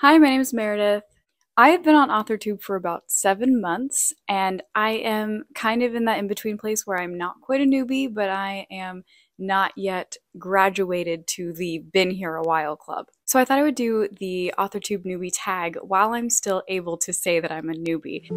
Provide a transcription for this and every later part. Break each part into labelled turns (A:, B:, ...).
A: Hi, my name is Meredith. I have been on Authortube for about 7 months, and I am kind of in that in-between place where I'm not quite a newbie, but I am not yet graduated to the been here a while club. So I thought I would do the Authortube Newbie Tag while I'm still able to say that I'm a newbie.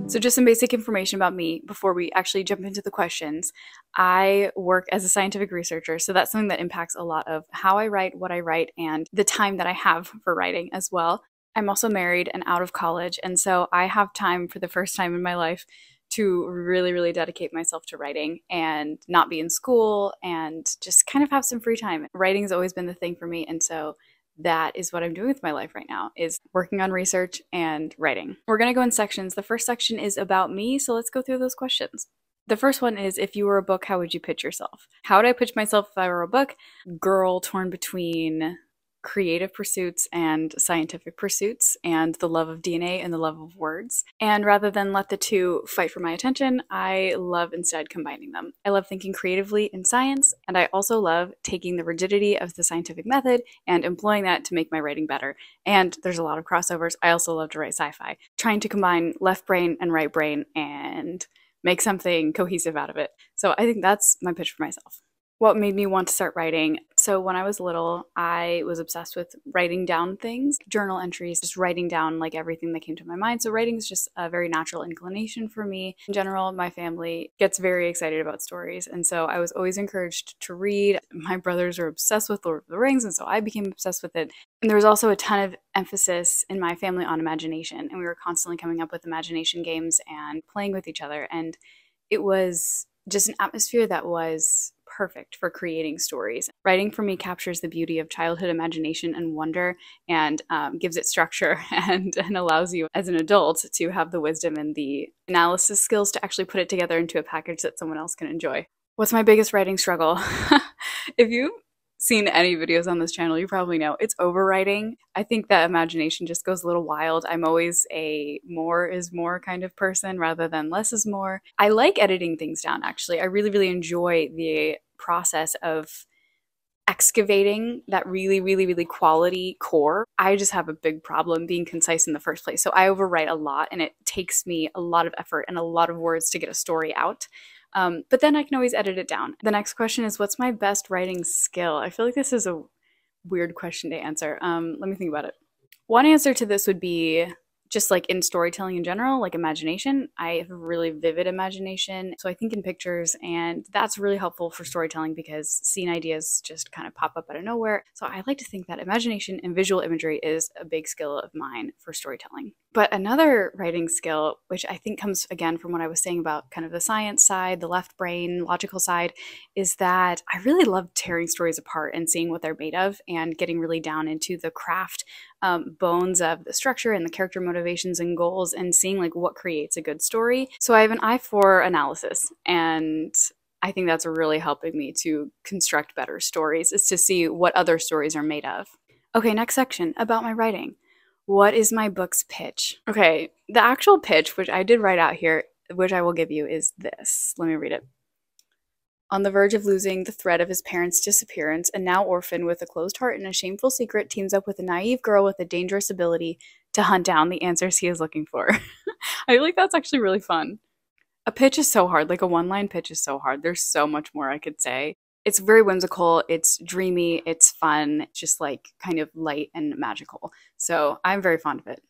A: So just some basic information about me before we actually jump into the questions. I work as a scientific researcher, so that's something that impacts a lot of how I write, what I write, and the time that I have for writing as well. I'm also married and out of college, and so I have time for the first time in my life to really dedicate myself to writing and not be in school and just kind of have some free time. Writing has always been the thing for me, and so that is what I'm doing with my life right now, is working on research and writing. We're going to go in sections. The first section is about me, so let's go through those questions. The first one is, if you were a book, how would you pitch yourself? How would I pitch myself if I were a book? Girl torn between creative pursuits and scientific pursuits and the love of DNA and the love of words. And rather than let the two fight for my attention, I love instead combining them. I love thinking creatively in science, and I also love taking the rigidity of the scientific method and employing that to make my writing better. And there's a lot of crossovers. I also love to write sci-fi, trying to combine left brain and right brain and make something cohesive out of it. So I think that's my pitch for myself. What made me want to start writing? So when I was little, I was obsessed with writing down things, journal entries, just writing down like everything that came to my mind. So writing is just a very natural inclination for me. In general, my family gets very excited about stories, and so I was always encouraged to read. My brothers are obsessed with Lord of the Rings, and so I became obsessed with it. And there was also a ton of emphasis in my family on imagination, and we were constantly coming up with imagination games and playing with each other, and it was just an atmosphere that was perfect for creating stories. Writing for me captures the beauty of childhood imagination and wonder, and gives it structure and allows you as an adult to have the wisdom and the analysis skills to actually put it together into a package that someone else can enjoy. What's my biggest writing struggle? If you've seen any videos on this channel, you probably know it's overwriting. I think that imagination just goes a little wild. I'm always a more is more kind of person rather than less is more. I like editing things down, actually. I really enjoy the process of excavating that really quality core. I just have a big problem being concise in the first place. So I overwrite a lot, and it takes me a lot of effort and a lot of words to get a story out. But then I can always edit it down. The next question is, what's my best writing skill? I feel like this is a weird question to answer. Let me think about it. One answer to this would be just like in storytelling in general, like imagination. I have a really vivid imagination, so I think in pictures, and that's really helpful for storytelling because scene ideas just kind of pop up out of nowhere. So I like to think that imagination and visual imagery is a big skill of mine for storytelling. But another writing skill, which I think comes again from what I was saying about kind of the science side, the left brain, logical side, is that I really love tearing stories apart and seeing what they're made of and getting really down into the craft bones of the structure and the character motivations and goals and seeing like what creates a good story. So I have an eye for analysis, and I think that's really helping me to construct better stories, is to see what other stories are made of. Okay, next section about my writing. What is my book's pitch? Okay, the actual pitch, which I did write out here, which I will give you, is this. Let me read it. On the verge of losing the thread of his parents' disappearance, a now orphan with a closed heart and a shameful secret teams up with a naive girl with a dangerous ability to hunt down the answers he is looking for. I feel like that's actually really fun. A pitch is so hard, like a one-line pitch is so hard. There's so much more I could say. It's very whimsical, it's dreamy, it's fun, it's just like kind of light and magical. So I'm very fond of it.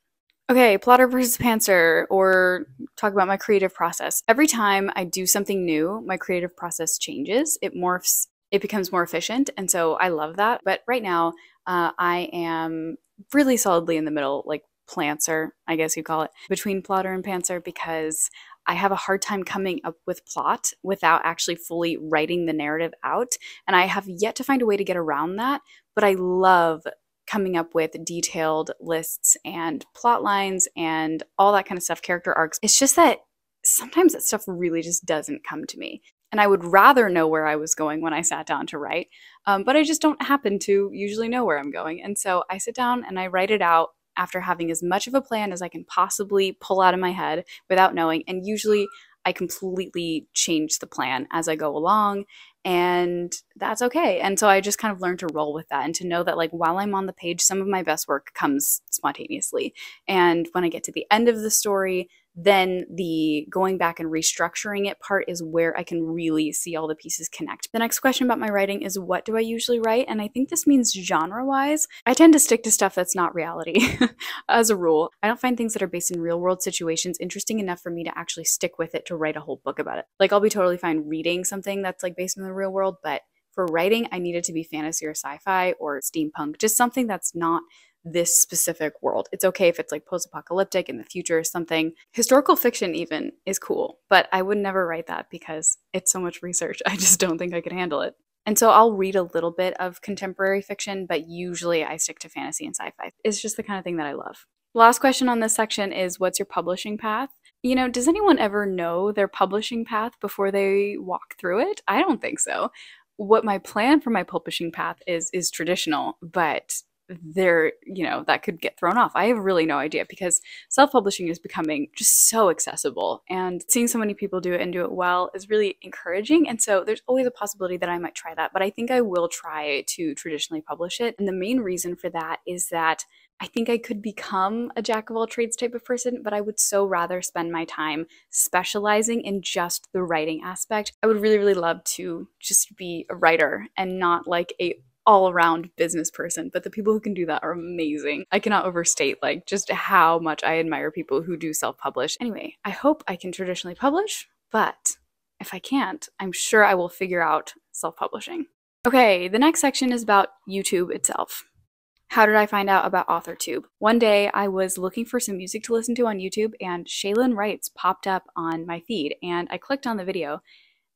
A: Okay, plotter versus pantser, or talk about my creative process. Every time I do something new, my creative process changes. It morphs, it becomes more efficient, and so I love that. But right now, I am really solidly in the middle, like plantser, I guess you call it, between plotter and pantser, because I have a hard time coming up with plot without actually fully writing the narrative out, and I have yet to find a way to get around that, but I love coming up with detailed lists and plot lines and all that kind of stuff, character arcs. It's just that sometimes that stuff really just doesn't come to me. And I would rather know where I was going when I sat down to write, but I just don't happen to usually know where I'm going. And so I sit down and I write it out after having as much of a plan as I can possibly pull out of my head without knowing. And usually I completely change the plan as I go along, and that's okay. And so I just kind of learned to roll with that and to know that like while I'm on the page, some of my best work comes spontaneously. And when I get to the end of the story, then the going back and restructuring it part is where I can really see all the pieces connect. The next question about my writing is, what do I usually write? And I think this means genre-wise. I tend to stick to stuff that's not reality as a rule. I don't find things that are based in real world situations interesting enough for me to actually stick with it to write a whole book about it. Like I'll be totally fine reading something that's like based in the real world, but for writing, I need it to be fantasy or sci-fi or steampunk, just something that's not this specific world. It's okay if it's like post-apocalyptic in the future or something. Historical fiction even is cool, but I would never write that because it's so much research. I just don't think I could handle it. And so I'll read a little bit of contemporary fiction, but usually I stick to fantasy and sci-fi. It's just the kind of thing that I love. The last question on this section is, what's your publishing path? You know, does anyone ever know their publishing path before they walk through it? I don't think so. What my plan for my publishing path is traditional, but there, you know, that could get thrown off. I have really no idea because self-publishing is becoming just so accessible, and seeing so many people do it and do it well is really encouraging. And so there's always a possibility that I might try that, but I think I will try to traditionally publish it. And the main reason for that is that I think I could become a jack of all trades type of person, but I would so rather spend my time specializing in just the writing aspect. I would really, really love to just be a writer and not like a all-around business person, but the people who can do that are amazing. I cannot overstate like just how much I admire people who do self-publish. Anyway, I hope I can traditionally publish, but if I can't, I'm sure I will figure out self-publishing. Okay, the next section is about YouTube itself. How did I find out about Authortube? One day I was looking for some music to listen to on YouTube and Shaylin Writes popped up on my feed, and I clicked on the video.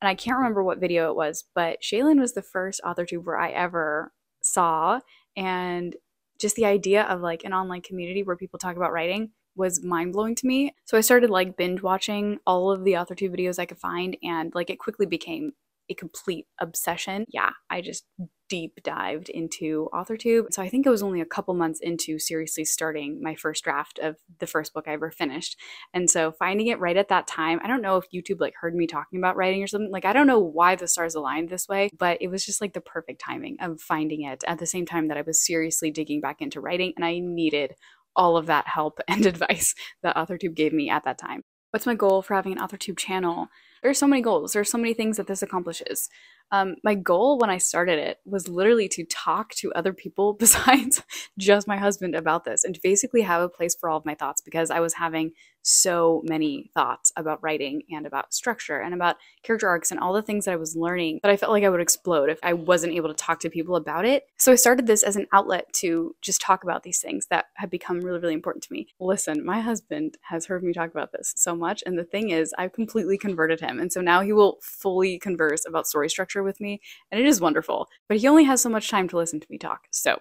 A: And I can't remember what video it was, but Shaylin was the first Authortuber I ever saw. And just the idea of like an online community where people talk about writing was mind-blowing to me. So I started like binge watching all of the Authortube videos I could find, and like it quickly became a complete obsession. Yeah, I just deep dived into Authortube. So I think it was only a couple months into seriously starting my first draft of the first book I ever finished. And so finding it right at that time, I don't know if YouTube like heard me talking about writing or something. Like I don't know why the stars aligned this way, but it was just like the perfect timing of finding it at the same time that I was seriously digging back into writing, and I needed all of that help and advice that Authortube gave me at that time. What's my goal for having an Authortube channel? There's so many goals. There's so many things that this accomplishes. My goal when I started it was literally to talk to other people besides just my husband about this, and to basically have a place for all of my thoughts, because I was having so many thoughts about writing and about structure and about character arcs and all the things that I was learning that I felt like I would explode if I wasn't able to talk to people about it. So I started this as an outlet to just talk about these things that have become really, really important to me. Listen, my husband has heard me talk about this so much, and the thing is, I've completely converted him, and so now he will fully converse about story structure with me, and it is wonderful. But he only has so much time to listen to me talk, so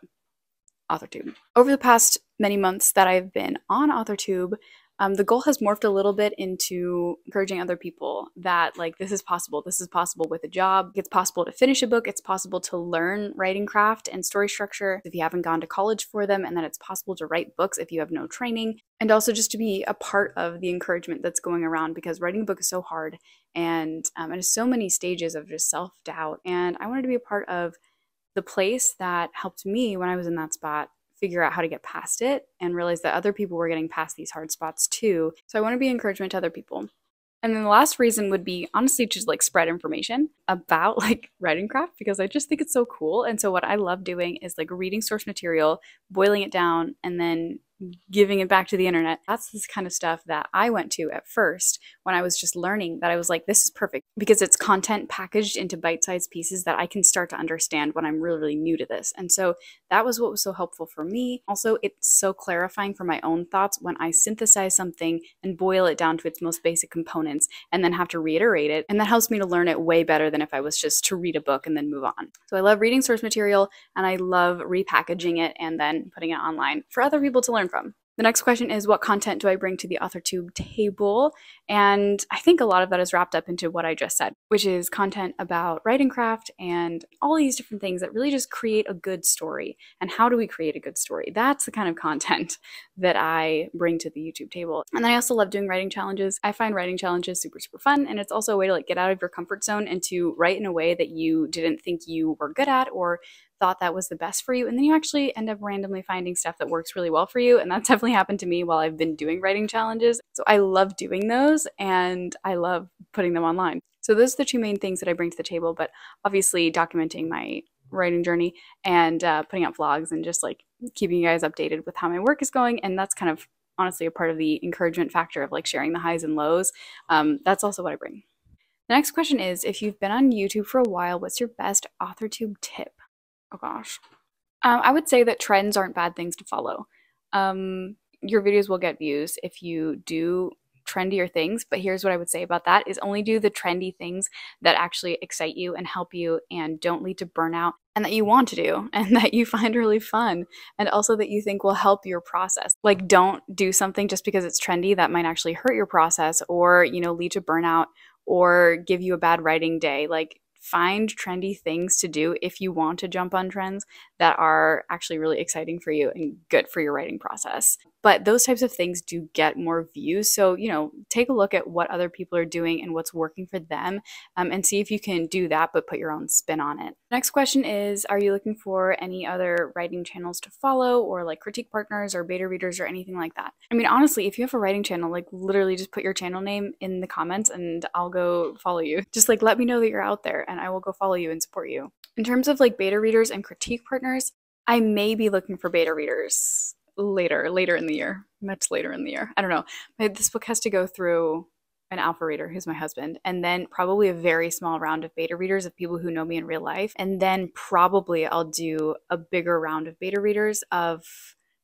A: Authortube. Over the past many months that I've been on Authortube, the goal has morphed a little bit into encouraging other people that like this is possible with a job, it's possible to finish a book, it's possible to learn writing craft and story structure if you haven't gone to college for them, and that it's possible to write books if you have no training, and also just to be a part of the encouragement that's going around, because writing a book is so hard, and it has so many stages of just self-doubt, and I wanted to be a part of the place that helped me when I was in that spot figure out how to get past it and realize that other people were getting past these hard spots too. So I want to be encouragement to other people. And then the last reason would be honestly just like spread information about like writing craft, because I just think it's so cool. And so what I love doing is like reading source material, boiling it down, and then giving it back to the internet. That's this kind of stuff that I went to at first when I was just learning, that I was like, this is perfect because it's content packaged into bite-sized pieces that I can start to understand when I'm really, really new to this. And so that was what was so helpful for me. Also, it's so clarifying for my own thoughts when I synthesize something and boil it down to its most basic components and then have to reiterate it. And that helps me to learn it way better than if I was just to read a book and then move on. So I love reading source material, and I love repackaging it and then putting it online for other people to learn from. The next question is, what content do I bring to the Authortube table? And I think a lot of that is wrapped up into what I just said, which is content about writing craft and all these different things that really just create a good story. And how do we create a good story? That's the kind of content that I bring to the YouTube table. And then I also love doing writing challenges. I find writing challenges super, super fun. And it's also a way to like get out of your comfort zone and to write in a way that you didn't think you were good at or thought that was the best for you, and then you actually end up randomly finding stuff that works really well for you. And that's definitely happened to me while I've been doing writing challenges. So I love doing those and I love putting them online. So those are the two main things that I bring to the table, but obviously documenting my writing journey and putting out vlogs and just like keeping you guys updated with how my work is going. And that's kind of honestly a part of the encouragement factor of like sharing the highs and lows. That's also what I bring. The next question is, if you've been on YouTube for a while, what's your best Authortube tip? Oh gosh. I would say that trends aren't bad things to follow. Your videos will get views if you do trendier things, but here's what I would say about that is only do the trendy things that actually excite you and help you and don't lead to burnout and that you want to do and that you find really fun and also that you think will help your process. Like don't do something just because it's trendy that might actually hurt your process or, you know, lead to burnout or give you a bad writing day. Like find trendy things to do if you want to jump on trends that are actually really exciting for you and good for your writing process. But those types of things do get more views. So, you know, take a look at what other people are doing and what's working for them and see if you can do that, but put your own spin on it. Next question is, are you looking for any other writing channels to follow or like critique partners or beta readers or anything like that? I mean, honestly, if you have a writing channel, like literally just put your channel name in the comments and I'll go follow you. Just like let me know that you're out there and I will go follow you and support you. In terms of like beta readers and critique partners, I may be looking for beta readers later in the year, much later in the year. I don't know. This book has to go through an alpha reader who's my husband, and then probably a very small round of beta readers of people who know me in real life. And then probably I'll do a bigger round of beta readers of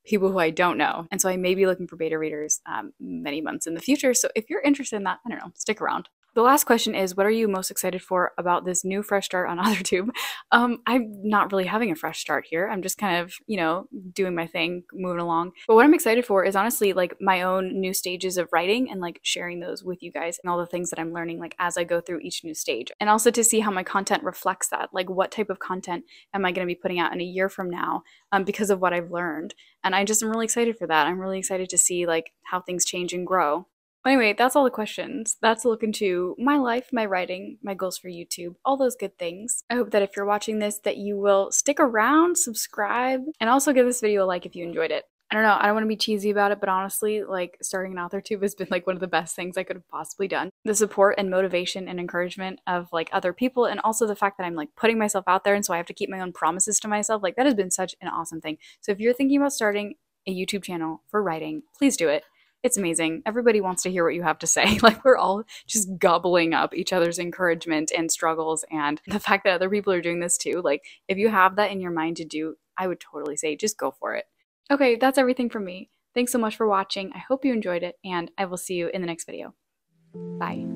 A: people who I don't know. And so I may be looking for beta readers many months in the future. So if you're interested in that, I don't know, stick around. The last question is, what are you most excited for about this new fresh start on Authortube? I'm not really having a fresh start here. I'm just kind of, you know, doing my thing, moving along. But what I'm excited for is honestly like my own new stages of writing and like sharing those with you guys and all the things that I'm learning like as I go through each new stage. And also to see how my content reflects that. Like what type of content am I going to be putting out in a year from now because of what I've learned. And I just am really excited for that. I'm really excited to see like how things change and grow. Anyway, that's all the questions. That's a look into my life, my writing, my goals for YouTube, all those good things. I hope that if you're watching this that you will stick around, subscribe, and also give this video a like if you enjoyed it. I don't know, I don't want to be cheesy about it, but honestly, like starting an Authortube has been like one of the best things I could have possibly done. The support and motivation and encouragement of like other people and also the fact that I'm like putting myself out there and so I have to keep my own promises to myself, like that has been such an awesome thing. So if you're thinking about starting a YouTube channel for writing, please do it. It's amazing. Everybody wants to hear what you have to say. Like we're all just gobbling up each other's encouragement and struggles and the fact that other people are doing this too. Like if you have that in your mind to do, I would totally say just go for it. Okay, that's everything from me. Thanks so much for watching. I hope you enjoyed it and I will see you in the next video. Bye.